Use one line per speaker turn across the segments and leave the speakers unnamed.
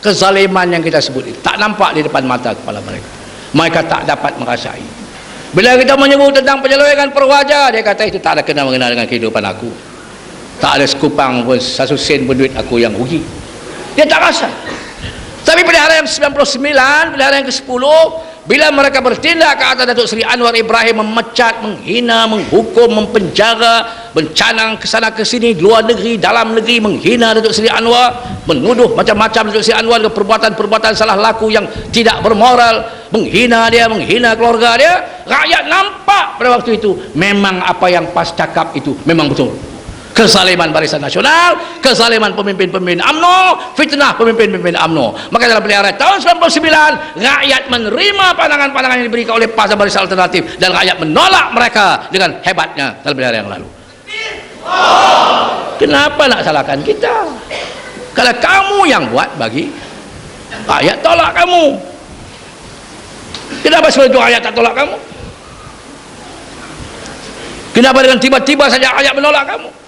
kezaliman yang kita sebut itu tak nampak di depan mata kepala mereka. Mereka tak dapat merasai. Bila kita menyebut tentang penyelewengan perwaja, dia kata itu tak ada kena-mengena dengan kehidupan aku. Tak ada sekupang pun, satu sen pun duit aku yang rugi. Dia tak rasa. Tapi pada hari yang 99, pada hari yang ke-10, bila mereka bertindak ke atas Datuk Seri Anwar Ibrahim, memecat, menghina, menghukum, mempenjara, mencanang ke sana ke sini, luar negeri, dalam negeri, menghina Datuk Seri Anwar, menuduh macam-macam Datuk Seri Anwar ke perbuatan-perbuatan salah laku yang tidak bermoral, menghina dia, menghina keluarga dia. Rakyat nampak pada waktu itu memang apa yang PAS cakap itu memang betul. Kezaliman Barisan Nasional, kezaliman pemimpin-pemimpin UMNO, fitnah pemimpin-pemimpin UMNO. Maka dalam pilihan raya tahun 99, rakyat menerima pandangan-pandangan yang diberikan oleh PAS dan Barisan Alternatif, dan rakyat menolak mereka dengan hebatnya dalam pilihan raya yang lalu. Kenapa nak salahkan kita? Kalau kamu yang buat, bagi rakyat tolak kamu. Kenapa seluruh rakyat tak tolak kamu? Kenapa dengan tiba-tiba saja rakyat menolak kamu?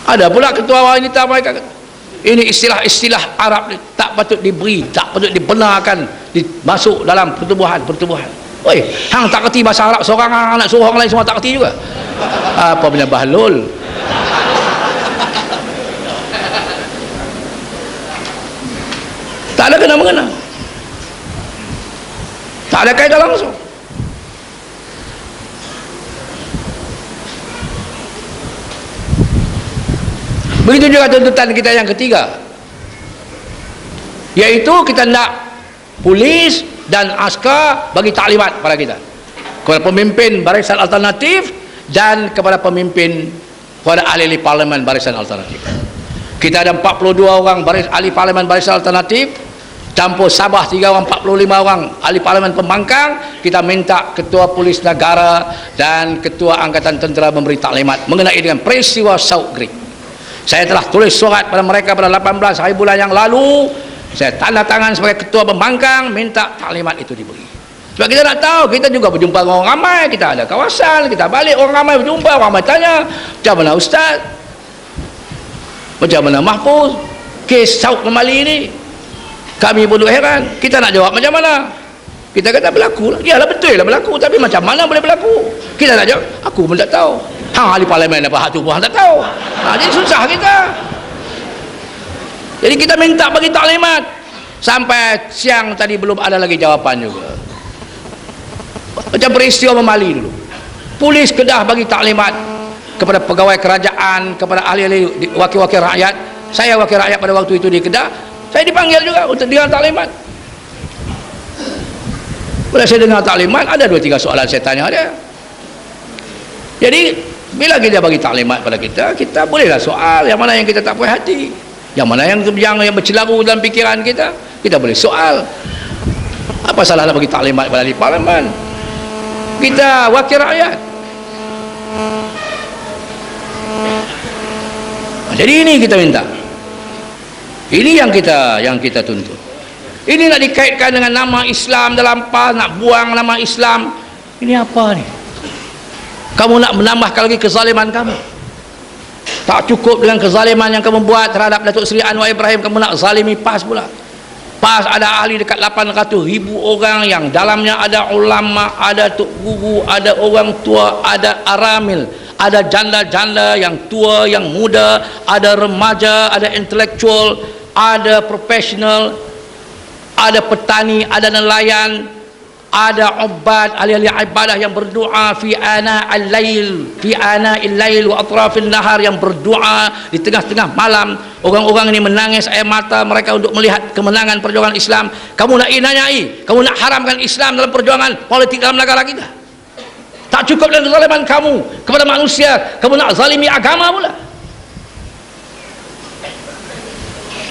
Ada pula ketua wanita mereka kata, ini istilah-istilah Arab ni tak patut diberi, tak patut dibenarkan masuk dalam pertubuhan. Oi, hang tak kerti bahasa Arab seorang, hang nak suruh orang lain semua tak kerti juga. Apa benda bahlul? Tak ada kena-mengena, tak ada kaitan langsung. Begitu juga tuntutan kita yang ketiga, yaitu kita nak polis dan askar bagi taklimat kepada kita, kepada pemimpin Barisan Alternatif dan kepada pemimpin, kepada ahli parlimen Barisan Alternatif. Kita ada 42 orang ahli parlimen Barisan Alternatif, campur Sabah 3 orang, 45 orang ahli parlimen pembangkang. Kita minta ketua polis negara dan ketua angkatan tentera memberi taklimat mengenai dengan peristiwa South Creek. Saya telah tulis surat pada mereka pada 18 hari bulan yang lalu. Saya tanda tangan sebagai ketua pembangkang minta taklimat itu diberi. Sebab kita nak tahu, kita juga berjumpa dengan orang ramai, kita ada kawasan, kita balik orang ramai berjumpa, orang ramai tanya, macam mana Ustaz? Macam mana Mahfuz? Kes Saud Kemali ini kami pun heran. Kita nak jawab macam mana? Kita kata berlaku lah. Yalah betul lah berlaku, tapi macam mana boleh berlaku? Kita nak jawab, aku pun tak tahu. Hang ahli parlimen apa hak tu pun hang tak tahu. Jadi susah kita. Jadi kita minta bagi taklimat. Sampai siang tadi belum ada lagi jawapan juga. Macam peristiwa Memali dulu. Polis Kedah bagi taklimat kepada pegawai kerajaan, kepada ahli-ahli wakil-wakil rakyat. Saya wakil rakyat pada waktu itu di Kedah. Saya dipanggil juga untuk dengar taklimat. Bila saya dengar taklimat, ada 2-3 soalan saya tanya dia. Jadi bila kita bagi taklimat pada kita, kita bolehlah soal yang mana yang kita tak puas hati, yang mana yang bercelaru dalam fikiran kita, kita boleh soal. Apa salah nak bagi taklimat pada ahli parlimen? Kita wakil rakyat. Jadi ini kita minta. Ini yang kita tuntut. Ini nak dikaitkan dengan nama Islam dalam PAS, nak buang nama Islam. Ini apa ni? Kamu nak menambahkan lagi kezaliman kamu. Tak cukup dengan kezaliman yang kamu buat terhadap Datuk Seri Anwar Ibrahim, kamu nak zalimi PAS pula. PAS ada ahli dekat 800,000 orang, yang dalamnya ada ulama, ada tok guru, ada orang tua, ada aramil, ada janda-janda yang tua, yang muda, ada remaja, ada intelektual, ada profesional, ada petani, ada nelayan, ada ubad, ahli-ahli ibadah yang berdoa fi ana'il lail wa atrafin nahar, yang berdoa di tengah-tengah malam. Orang-orang ini menangis air mata mereka untuk melihat kemenangan perjuangan Islam. Kamu nak inanyai, kamu nak haramkan Islam dalam perjuangan politik dalam negara kita. Tak cukup dengan kezaliman kamu kepada manusia, kamu nak zalimi agama pula.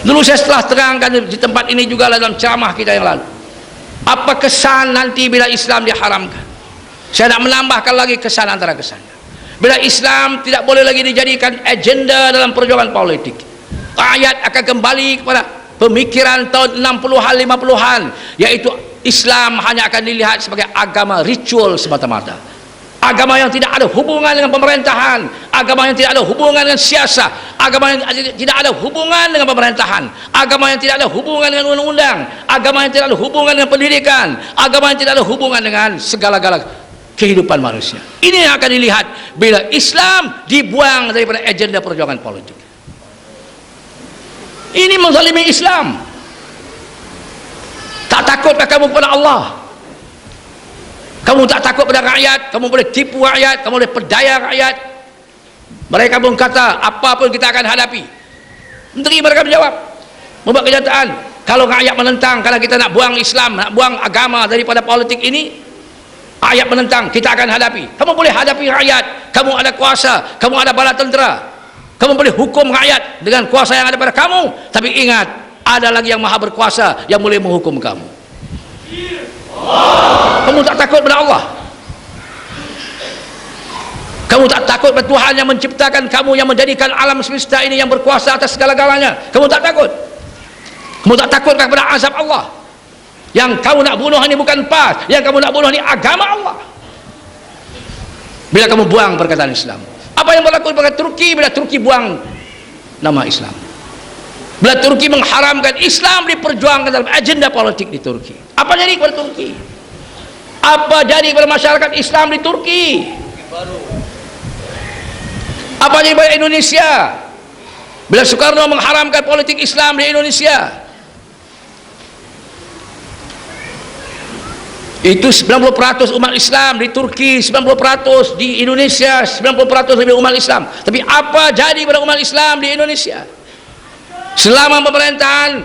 Dulu saya telah terangkan di tempat ini juga dalam ceramah kita yang lalu. Apa kesan nanti bila Islam diharamkan? Saya nak menambahkan lagi kesan antara kesannya. Bila Islam tidak boleh lagi dijadikan agenda dalam perjuangan politik, rakyat akan kembali kepada pemikiran tahun 60-an 50-an, yaitu Islam hanya akan dilihat sebagai agama ritual semata-mata, agama yang tidak ada hubungan dengan pemerintahan, agama yang tidak ada hubungan dengan siasat, agama yang tidak ada hubungan dengan pemerintahan, agama yang tidak ada hubungan dengan undang-undang, agama yang tidak ada hubungan dengan pendidikan, agama yang tidak ada hubungan dengan segala-gala kehidupan manusia. Ini yang akan dilihat bila Islam dibuang daripada agenda perjuangan politik. Ini menzalimi Islam. Tak takutkah kamu kepada Allah? Kamu tak takut pada rakyat? Kamu boleh tipu rakyat, kamu boleh perdaya rakyat. Mereka pun kata apa pun kita akan hadapi. Menteri mereka menjawab, membuat kenyataan, kalau rakyat menentang, kalau kita nak buang Islam, nak buang agama daripada politik ini, rakyat menentang, kita akan hadapi. Kamu boleh hadapi rakyat, kamu ada kuasa, kamu ada bala tentera, kamu boleh hukum rakyat dengan kuasa yang ada pada kamu. Tapi ingat, ada lagi yang maha berkuasa yang boleh menghukum kamu. Kamu tak takut pada Allah? Kamu tak takut pada Tuhan yang menciptakan kamu, yang menjadikan alam semesta ini, yang berkuasa atas segala-galanya? Kamu tak takut? Kamu tak takut kepada azab Allah? Yang kamu nak bunuh ini bukan PAS, yang kamu nak bunuh ini agama Allah. Bila kamu buang perkataan Islam, apa yang berlaku pada Turki bila Turki buang nama Islam? Bila Turki mengharamkan Islam diperjuangkan dalam agenda politik di Turki, apa jadi kepada Turki? Apa jadi kepada masyarakat Islam di Turki? Apa jadi kepada Indonesia bila Soekarno mengharamkan politik Islam di Indonesia? Itu 90% umat Islam di Turki, 90% di Indonesia, 90% lebih umat Islam. Tapi apa jadi pada umat Islam di Indonesia selama pemerintahan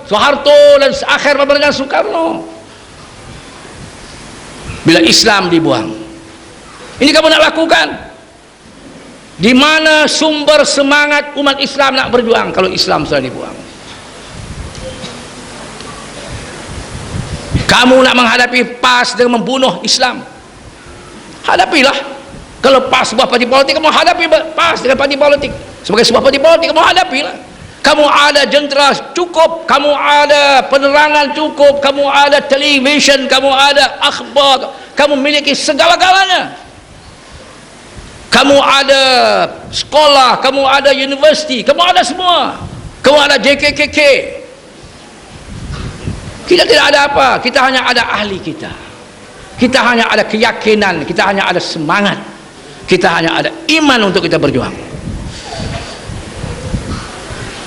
Soeharto dan akhir pemerintahan Soekarno? Bila Islam dibuang, ini kamu nak lakukan? Di mana sumber semangat umat Islam nak berjuang kalau Islam sudah dibuang? Kamu nak menghadapi PAS dengan membunuh Islam, hadapilah. Kalau PAS sebuah parti politik, kamu hadapi PAS dengan parti politik. Sebagai sebuah parti politik, kamu hadapilah. Kamu ada jentera cukup, kamu ada penerangan cukup, kamu ada television, kamu ada akhbar, kamu miliki segala-galanya. Kamu ada sekolah, kamu ada universiti, kamu ada semua. Kamu ada JKKK. Kita tidak ada apa, kita hanya ada ahli kita. Kita hanya ada keyakinan, kita hanya ada semangat, kita hanya ada iman untuk kita berjuang.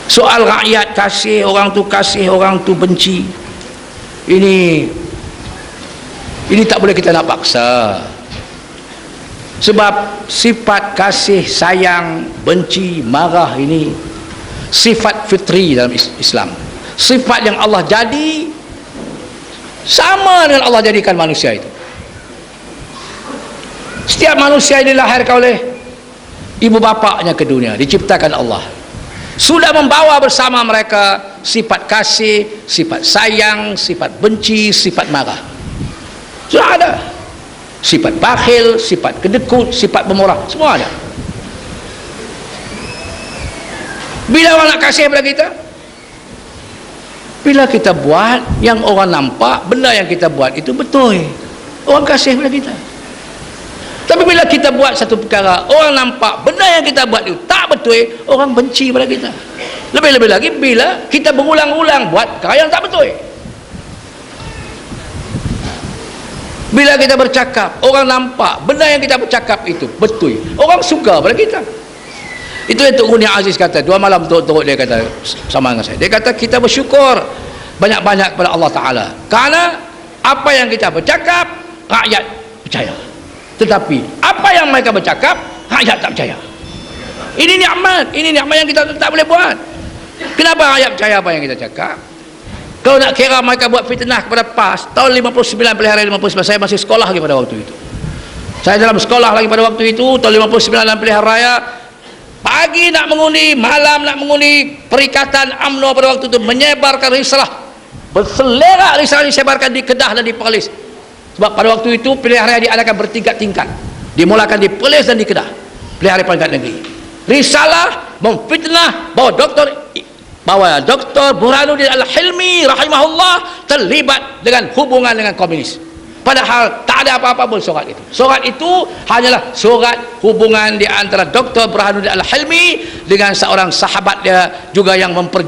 Soal rakyat kasih, orang tu benci, ini tak boleh kita nak paksa. Sebab sifat kasih, sayang, benci, marah ini sifat fitri dalam Islam. Sifat yang Allah jadi sama dengan Allah jadikan manusia itu. Setiap manusia ini dilahirkan oleh ibu bapaknya ke dunia, diciptakan Allah. Sudah membawa bersama mereka sifat kasih, sifat sayang, sifat benci, sifat marah. Sudah ada. Sifat bakhil, sifat kedekut, sifat pemurah, semua ada. Bila orang nak kasih kepada kita? Bila kita buat yang orang nampak benda yang kita buat itu betul, orang kasih kepada kita. Tapi bila kita buat satu perkara, orang nampak benda yang kita buat itu tak betul, orang benci pada kita. Lebih-lebih lagi bila kita berulang-ulang buat perkara yang tak betul. Bila kita bercakap, orang nampak benda yang kita bercakap itu betul, orang suka pada kita. Itu yang Tok Guni Aziz kata, 2 malam turut dia kata sama dengan saya. Dia kata kita bersyukur banyak-banyak kepada Allah Ta'ala, kerana apa yang kita bercakap rakyat percaya. Tetapi apa yang mereka bercakap rakyat tak percaya. Ini nikmat yang kita tak boleh buat. Kenapa rakyat percaya apa yang kita cakap? Kalau nak kira mereka buat fitnah kepada PAS tahun 59, pilihan raya 59, saya masih sekolah lagi pada waktu itu. Saya dalam sekolah lagi pada waktu itu, tahun 59 dalam pilihan raya. Pagi nak mengundi, malam nak mengundi. Perikatan UMNO pada waktu itu menyebarkan risalah, berselerak risalah disebarkan di Kedah dan di Perlis. Sebab pada waktu itu pilihan raya diadakan bertingkat-tingkat, dimulakan di Perlis dan di Kedah, pilihan raya tingkat negeri. Risalah memfitnah bahwa Dr. Burhanuddin Al-Hilmi rahimahullah terlibat dengan hubungan dengan komunis. Padahal tak ada apa-apa pun surat itu. Surat itu hanyalah surat hubungan di antara Dr. Burhanuddin Al-Hilmi dengan seorang sahabat dia juga yang